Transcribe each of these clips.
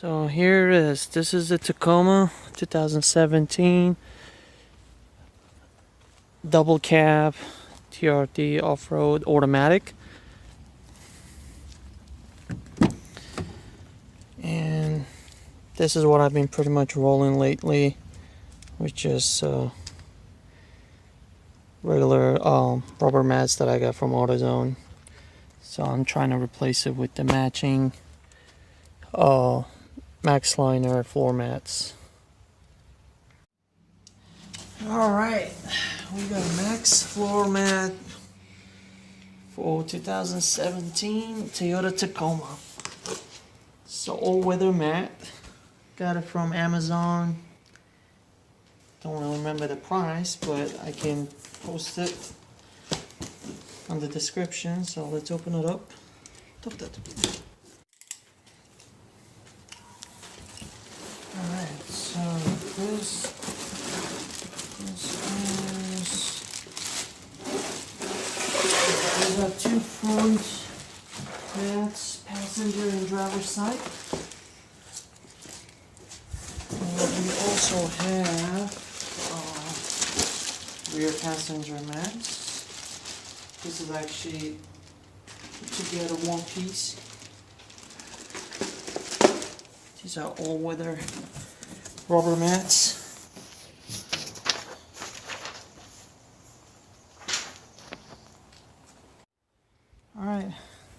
So here it is. This is the Tacoma 2017 Double Cab TRD Off-Road Automatic. And this is what I've been pretty much rolling lately, which is regular rubber mats that I got from AutoZone. So I'm trying to replace it with the matching MAXFLOORMAT floor mats. Alright, we got a MAXFLOORMAT for 2017 Toyota Tacoma. It's an all-weather mat. Got it from Amazon. Don't really remember the price, but I can post it on the description. So let's open it up. Alright, so this is, we have two front mats, passenger and driver side. And we also have rear passenger mats. This is actually together one piece. These are all-weather rubber mats. Alright,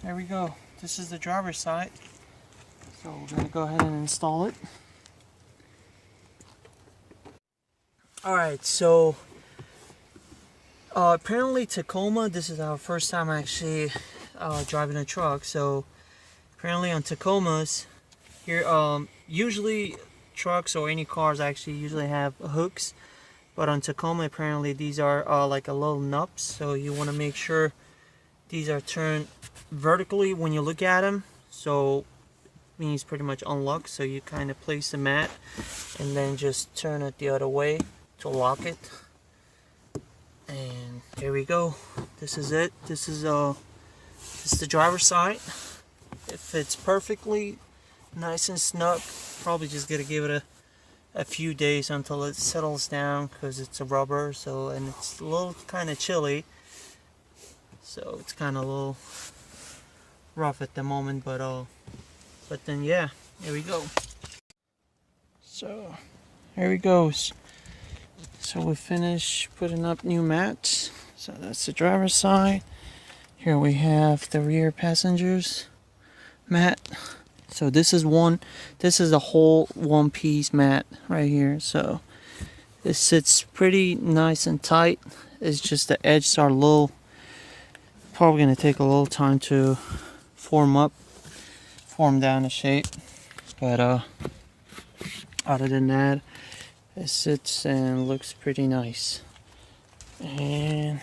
there we go. This is the driver's side. So we're going to go ahead and install it. Alright, so apparently Tacoma, this is our first time actually driving a truck. So apparently on Tacomas, here, usually trucks or any cars actually usually have hooks, but on Tacoma apparently these are like a little nubs, so you want to make sure these are turned vertically when you look at them, so it means pretty much unlock. So you kind of place the mat and then just turn it the other way to lock it, and there we go. This is it. This is the driver's side. It fits perfectly, nice and snug. Probably just gotta give it a few days until it settles down, because it's a rubber, so, and it's a little kind of chilly, so it's kind of a little rough at the moment, but then yeah, there we go. So here we go. So we finished putting up new mats. So that's the driver's side. Here we have the rear passengers mat. So this is a whole one-piece mat right here. So it sits pretty nice and tight. It's just the edges are probably gonna take a little time to form down the shape. But other than that, it sits and looks pretty nice. And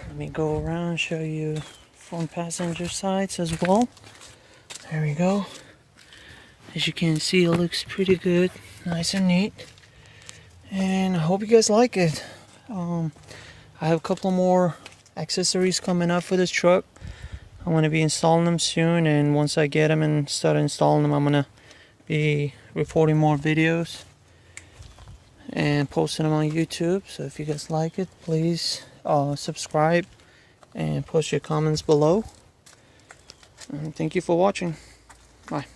let me go around and show you front passenger sides as well. There we go. As you can see, it looks pretty good, nice and neat. And I hope you guys like it. I have a couple more accessories coming up for this truck. I'm going to be installing them soon, and once I get them and start installing them, I'm going to be recording more videos and posting them on YouTube. So if you guys like it, please subscribe and post your comments below. And thank you for watching. Bye.